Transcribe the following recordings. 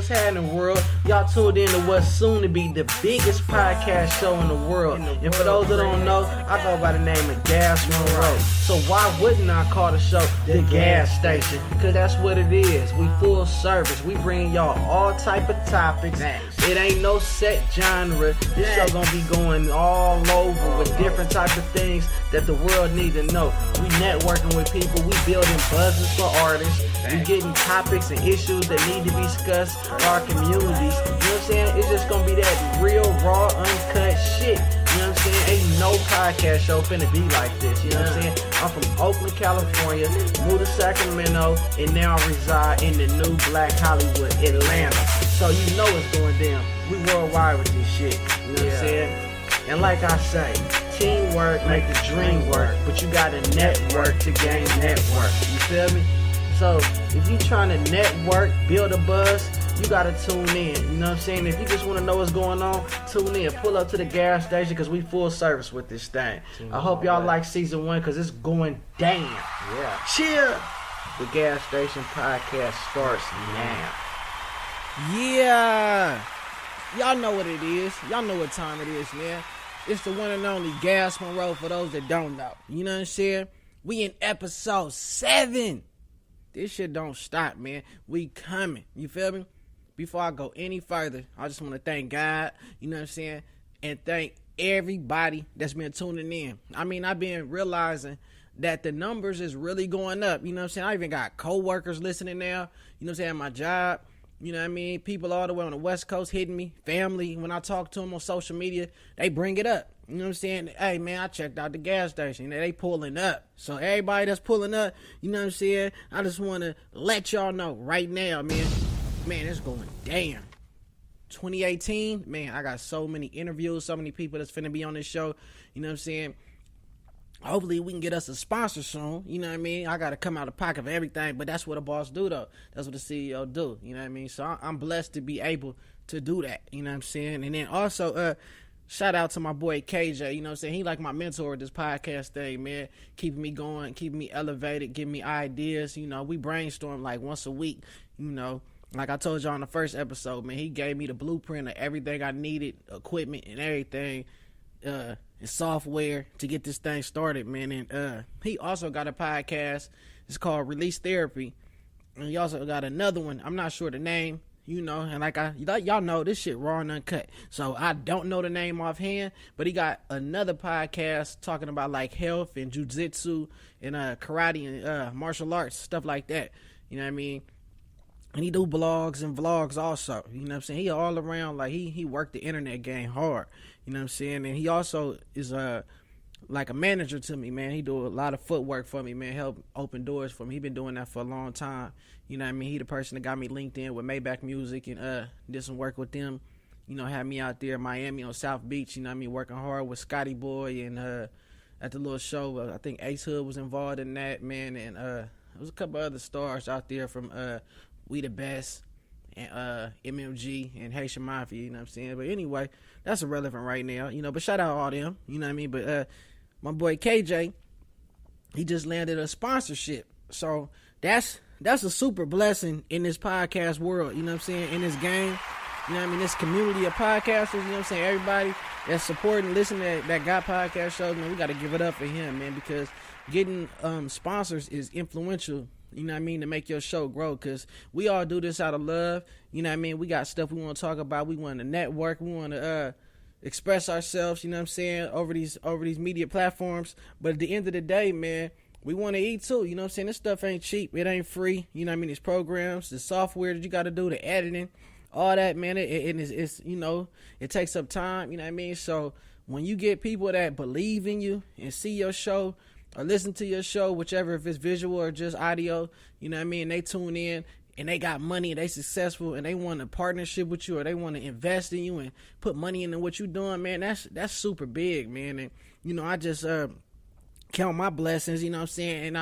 what's happening, world? Y'all tuned in to what's soon to be the biggest podcast show in the world. And for those that don't know, I go by the name of Gaszstation. So why wouldn't I call the show the Gas Station? Because that's what it is. We full service. We bring y'all all type of topics. It ain't no set genre. This show gonna be going all over with different type of things that the world need to know. We networking with people. We building buzzes for artists. We getting topics and issues that need to be discussed for our communities. You know what I'm saying? It's just gonna be that real, raw, uncut shit. You know what I'm saying? Ain't no podcast show finna be like this. You know what I'm saying? I'm from Oakland, California, moved to Sacramento, and now I reside in the new Black Hollywood, Atlanta. So you know it's going down. We worldwide with this shit. You know what I'm saying? And like I say, teamwork make the dream work, but you gotta network to gain network. You feel me? So if you trying to network, build a buzz, you gotta tune in. You know what I'm saying? If you just want to know what's going on, tune in. Pull up to the gas station because we full service with this thing. I hope y'all like season 1 because it's going down. Yeah. Cheer. The Gas Station podcast starts now. Yeah. Y'all know what it is. Y'all know what time it is, man. It's the one and only Gaszstation for those that don't know. You know what I'm saying? We in episode 7. This shit don't stop, man. We coming. You feel me? Before I go any further, I just want to thank God, you know what I'm saying, and thank everybody that's been tuning in. I mean, I've been realizing that the numbers is really going up. You know what I'm saying? I even got co-workers listening now. You know what I'm saying? At my job. You know what I mean? People all the way on the West Coast hitting me. Family, when I talk to them on social media, they bring it up. You know what I'm saying? Hey, man, I checked out the gas station. They pulling up. So everybody that's pulling up, you know what I'm saying? I just want to let y'all know right now, man. Man, it's going down. 2018, man, I got so many interviews, so many people that's finna be on this show. You know what I'm saying? Hopefully we can get us a sponsor soon. You know what I mean? I got to come out of pocket for everything, but that's what a boss do, though. That's what the CEO do. You know what I mean? So I'm blessed to be able to do that. You know what I'm saying? And then also, shout out to my boy KJ. You know what I'm saying? He like my mentor with this podcast thing, man. Keeping me going, keeping me elevated, giving me ideas. You know, we brainstorm like once a week, you know. Like I told y'all in the first episode, man, he gave me the blueprint of everything I needed, equipment and everything, and software to get this thing started, man. And he also got a podcast. It's called Release Therapy. And he also got another one. I'm not sure the name, you know. And like y'all know, this shit raw and uncut. So I don't know the name offhand, but he got another podcast talking about like health and jujitsu and karate and martial arts, stuff like that. You know what I mean? And he do blogs and vlogs also. You know what I'm saying? He all around, like, he worked the internet game hard. You know what I'm saying? And he also is like a manager to me, man. He do a lot of footwork for me, man. Help open doors for me. He been doing that for a long time. You know what I mean? He the person that got me linked in with Maybach Music and did some work with them. You know, had me out there in Miami on South Beach, you know what I mean? Working hard with Scotty Boy and at the little show. I think Ace Hood was involved in that, man. And there was a couple other stars out there from We the Best, and MMG, and Haitian Mafia, you know what I'm saying? But anyway, that's irrelevant right now, you know, but shout out all them, you know what I mean? But my boy KJ, he just landed a sponsorship. So that's a super blessing in this podcast world, you know what I'm saying? In this game, you know what I mean? This community of podcasters, you know what I'm saying? Everybody that's supporting, listening that got podcast shows, man, we got to give it up for him, man, because getting sponsors is influential, you know what I mean, to make your show grow, because we all do this out of love. You know what I mean? We got stuff we want to talk about. We want to network. We want to express ourselves, you know what I'm saying, over these media platforms. But at the end of the day, man, we want to eat too. You know what I'm saying? This stuff ain't cheap. It ain't free. You know what I mean? These programs, the software that you got to do, the editing, all that, man, it's, you know, it takes up time. You know what I mean? So when you get people that believe in you and see your show, or listen to your show, whichever, if it's visual or just audio, you know what I mean? They tune in and they got money and they successful and they want a partnership with you or they want to invest in you and put money into what you're doing, man. That's super big, man. And, you know, I just count my blessings, you know what I'm saying?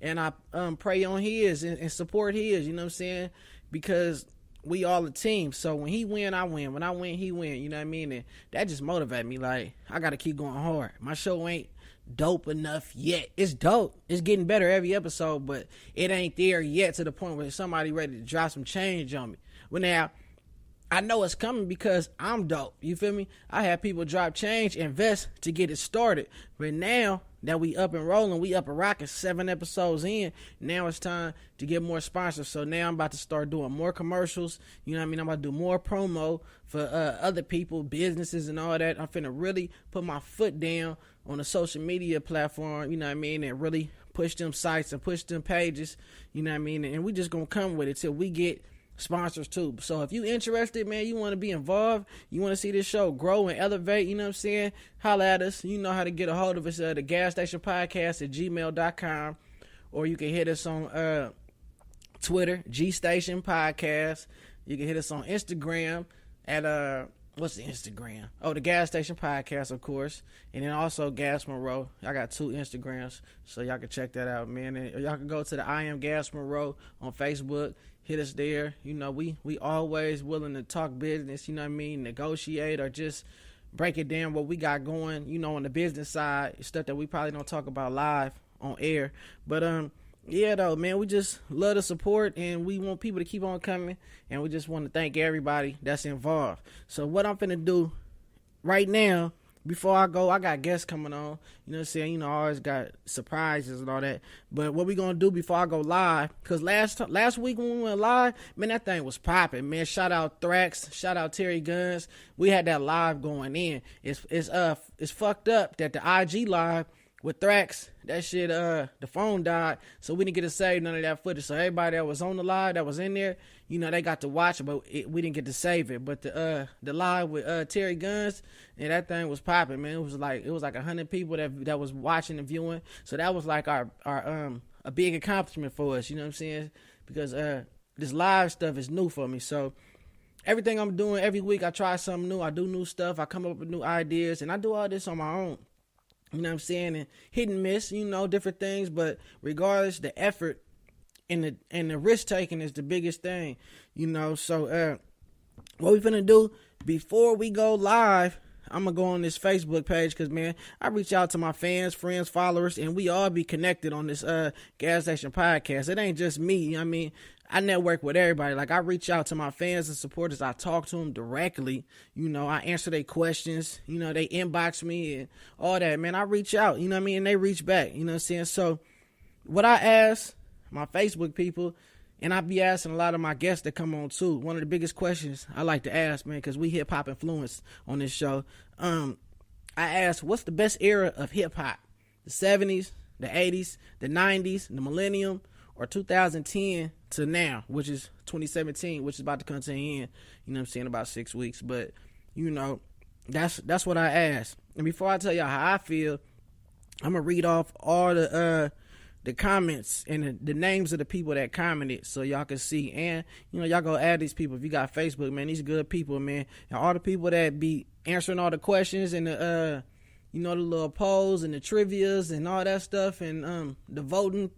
And I pray on his and support his, you know what I'm saying? Because we all a team. So when he win, I win. When I win, he win. You know what I mean? And that just motivated me. Like, I got to keep going hard. My show ain't dope enough yet. It's dope. It's getting better every episode, but it ain't there yet to the point where somebody ready to drop some change on me. Well, now, I know it's coming because I'm dope. You feel me? I had people drop change, invest to get it started. But now that we up and rolling, we up and rocking 7 episodes in. Now it's time to get more sponsors. So now I'm about to start doing more commercials. You know what I mean? I'm about to do more promo for other people, businesses and all that. I'm finna really put my foot down on a social media platform, you know what I mean? And really push them sites and push them pages, you know what I mean? And we just gonna come with it till we get sponsors too. So if you interested, man, you want to be involved, you want to see this show grow and elevate, you know what I'm saying, holla at us. You know how to get a hold of us, the Gaszstation podcast at gmail.com, or you can hit us on Twitter, Gszstation podcast. You can hit us on Instagram at what's the Instagram? Oh, the Gaszstation podcast, of course. And then also Gas Monroe. I got 2 Instagrams, so y'all can check that out, man. And y'all can go to the I Am Gas Monroe on Facebook. Hit us there. You know, we always willing to talk business, you know what I mean, negotiate or just break it down what we got going, you know, on the business side, stuff that we probably don't talk about live on air. But yeah, though, man, we just love the support and we want people to keep on coming, and we just want to thank everybody that's involved. So what I'm finna do right now, before I go, I got guests coming on, you know what I'm saying, you know, I always got surprises and all that, but what we gonna do before I go live, because last week when we went live, man, that thing was popping, man. Shout out Thrax, shout out Terry Guns, we had that live going in. It's fucked up that the IG live with Thrax, that shit, the phone died, so we didn't get to save none of that footage. So everybody that was on the live, that was in there, you know, they got to watch it, but we didn't get to save it. But the live with Terry Guns, and that thing was popping, man. It was like 100 people that was watching and viewing. So that was like our a big accomplishment for us, you know what I'm saying? Because this live stuff is new for me. So everything I'm doing every week, I try something new. I do new stuff. I come up with new ideas, and I do all this on my own. You know what I'm saying? And hit and miss, you know, different things. But regardless, the effort and the risk taking is the biggest thing, you know. So what we finna do before we go live, I'm gonna go on this Facebook page because, man, I reach out to my fans, friends, followers, and we all be connected on this Gaszstation podcast. It ain't just me. I mean, I network with everybody. Like, I reach out to my fans and supporters. I talk to them directly. You know, I answer their questions. You know, they inbox me and all that, man. I reach out, you know what I mean? And they reach back, you know what I'm saying? So what I ask my Facebook people, and I be asking a lot of my guests that come on too, one of the biggest questions I like to ask, man, because we hip-hop influence on this show. I ask, what's the best era of hip-hop? The 70s, the 80s, the 90s, the millennium, or 2010 to now, which is 2017, which is about to come to an end, you know what I'm saying, about 6 weeks. But, you know, that's what I asked. And before I tell y'all how I feel, I'm going to read off all the comments and the names of the people that commented so y'all can see. And, you know, y'all go add these people if you got Facebook, man. These good people, man. And all the people that be answering all the questions and the, you know, the little polls and the trivias and all that stuff and the voting,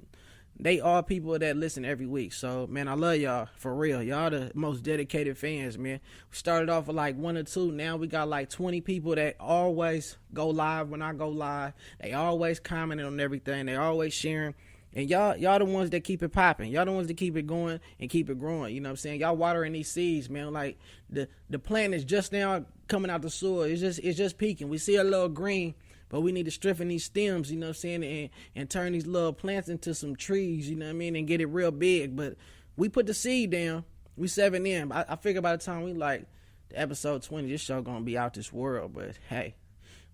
they are people that listen every week. So, man, I love y'all, for real. Y'all the most dedicated fans, man. We started off with like 1 or 2. Now we got like 20 people that always go live when I go live. They always commenting on everything. They always sharing. And y'all the ones that keep it popping. Y'all the ones that keep it going and keep it growing. You know what I'm saying? Y'all watering these seeds, man. Like the plant is just now coming out the soil. It's just peaking. We see a little green, but we need to strengthen these stems, you know what I'm saying, and turn these little plants into some trees, you know what I mean, and get it real big. But we put the seed down. We 7 in. I figure by the time we like the episode 20, this show gonna be out this world. But hey,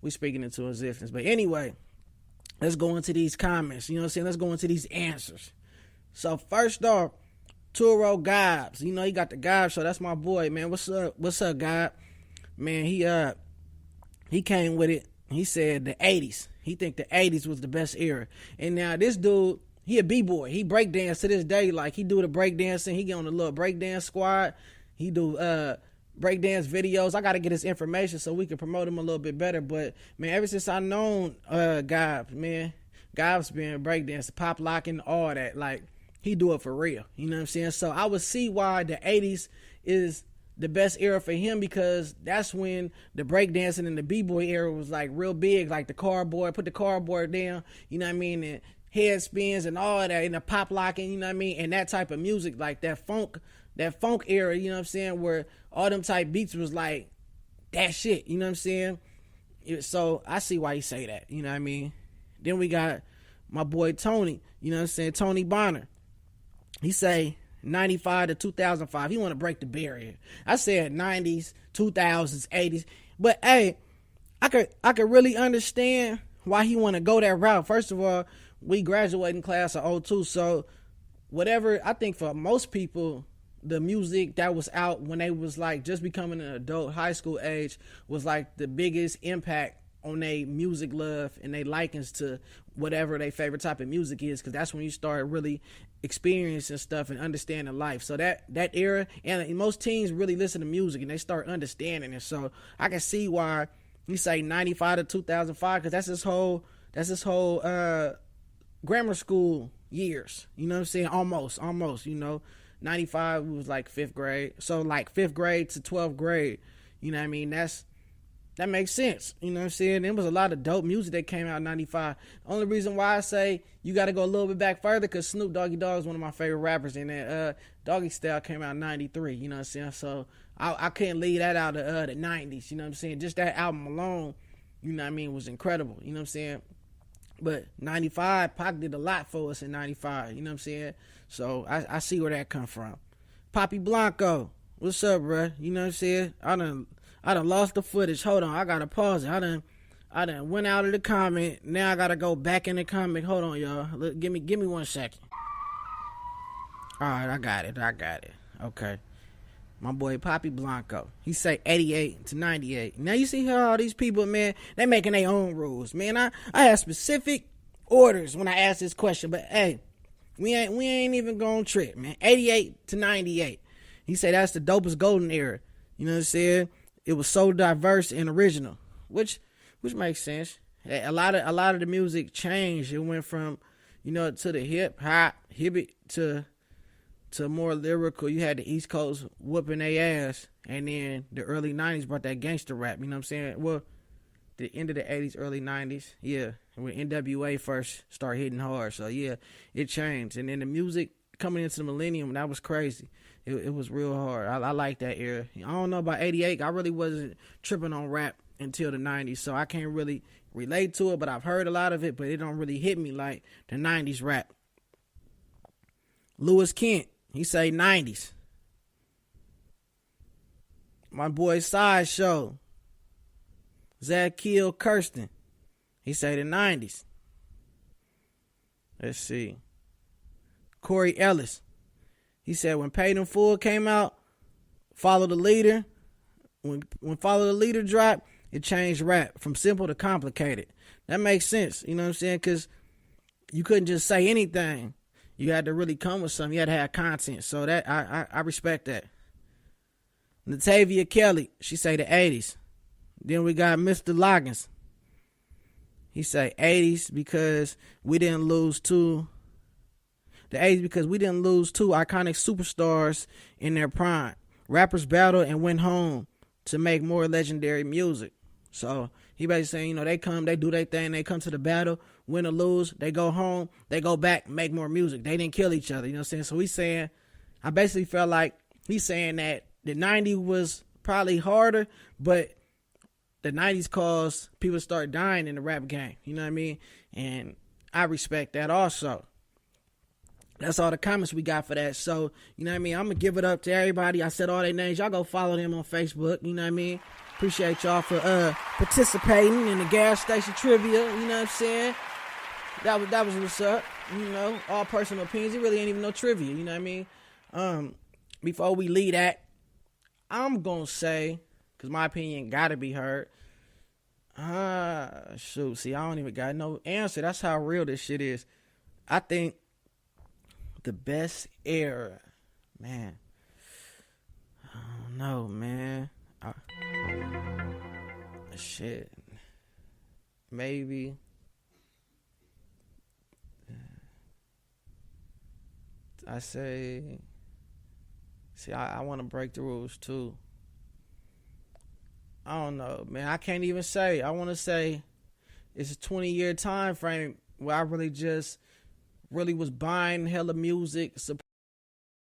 we speaking into existence. But anyway, let's go into these comments. You know what I'm saying? Let's go into these answers. So first off, Turo Gobs. You know, he got the Gobs show. That's my boy, man. What's up, Gob? Man, he came with it. He said the 80s. He think the 80s was the best era. And now this dude, he a B-boy. He breakdance to this day. Like, he do the breakdancing. He get on the little breakdance squad. He do breakdance videos. I got to get his information so we can promote him a little bit better. But, man, ever since I known Gobs, man, Gobs been breakdancing, pop locking, all that. Like, he do it for real. You know what I'm saying? So I would see why the 80s is the best era for him, because that's when the breakdancing and the b-boy era was like real big, like the cardboard, put the cardboard down, you know what I mean, and head spins and all that, and the pop locking, you know what I mean, and that type of music, like that funk that funk era, you know what I'm saying, where all them type beats was like that shit, you know what I'm saying? So I see why he say that, you know what I mean? Then we got my boy Tony, you know what I'm saying, Tony Bonner. He say 95 to 2005. He want to break the barrier. I said 90s, 2000s, 80s. But hey, I could really understand why he want to go that route. First of all, we graduating class of 02, so whatever, I think for most people, the music that was out when they was like just becoming an adult, high school age, was like the biggest impact on their music love and they likings to whatever their favorite type of music is, because that's when you start really experiencing stuff and understanding life. So that era, and most teens really listen to music and they start understanding it. So I can see why you say 95 to 2005, because that's his whole grammar school years. You know what I'm saying? Almost, you know. 95 was like 5th grade. So like 5th grade to 12th grade. You know what I mean? That makes sense. You know what I'm saying? There was a lot of dope music that came out in 95. The only reason why I say you got to go a little bit back further, because Snoop Doggy Dogg is one of my favorite rappers, and that Doggy Style came out in 93. You know what I'm saying? So I couldn't leave that out of the 90s. You know what I'm saying? Just that album alone, you know what I mean, was incredible. You know what I'm saying? But 95, Pac did a lot for us in 95. You know what I'm saying? So I see where that come from. Poppy Blanco, what's up, bro? You know what I'm saying? I done lost the footage. Hold on, I gotta pause it. I done went out of the comment. Now I gotta go back in the comment. Hold on, y'all. Look, give me 1 second. All right, I got it. Okay. My boy Poppy Blanco. He say 88 to 98. Now you see how all these people, man, they making their own rules. Man, I have specific orders when I ask this question, but hey, we ain't even gonna trip, man. 88 to 98. He said that's the dopest golden era. You know what I'm saying? It was so diverse and original, which makes sense. A lot of the music changed. It went from, you know, to the hip hop to more lyrical. You had the East Coast whooping their ass, and then the early 90s brought that gangster rap. You know what I'm saying? Well, the end of the 80s, early 90s, yeah, when NWA first started hitting hard. So yeah, it changed. And then the music coming into the millennium, that was crazy. It was real hard. I like that era. I don't know about 88. I really wasn't tripping on rap until the 90s, so I can't really relate to it, but I've heard a lot of it, but it don't really hit me like the 90s rap. Lewis Kent, he say 90s. My boy Sideshow, Zakiel Kirsten, he say the 90s. Let's see. Corey Ellis, he said when Paid in Full came out, Follow the Leader. When Follow the Leader dropped, it changed rap from simple to complicated. That makes sense, you know what I'm saying? Because you couldn't just say anything. You had to really come with something. You had to have content. So that I respect that. Natavia Kelly, she say the 80s. Then we got Mr. Loggins. He say 80s because we didn't lose two. The 80s because we didn't lose two iconic superstars in their prime. Rappers battled and went home to make more legendary music. So he basically saying, you know, they come, they do their thing, they come to the battle, win or lose, they go home, they go back, make more music. They didn't kill each other, you know what I'm saying? So he's saying, I basically felt like he's saying that the 90s was probably harder, but the 90s caused people to start dying in the rap game, you know what I mean? And I respect that also. That's all the comments we got for that. So, you know what I mean? I'm going to give it up to everybody. I said all their names. Y'all go follow them on Facebook. You know what I mean? Appreciate y'all for participating in the Gaszstation trivia. You know what I'm saying? That was what's up. You know, all personal opinions. It really ain't even no trivia. You know what I mean? Before we leave that, I'm going to say, because my opinion got to be heard. Shoot. See, I don't even got no answer. That's how real this shit is. I think the best era, man. I don't know, man. Shit. Maybe. I say. See, I want to break the rules too. I don't know, man. I can't even say. I want to say it's a 20-year time frame where I really was buying hella music,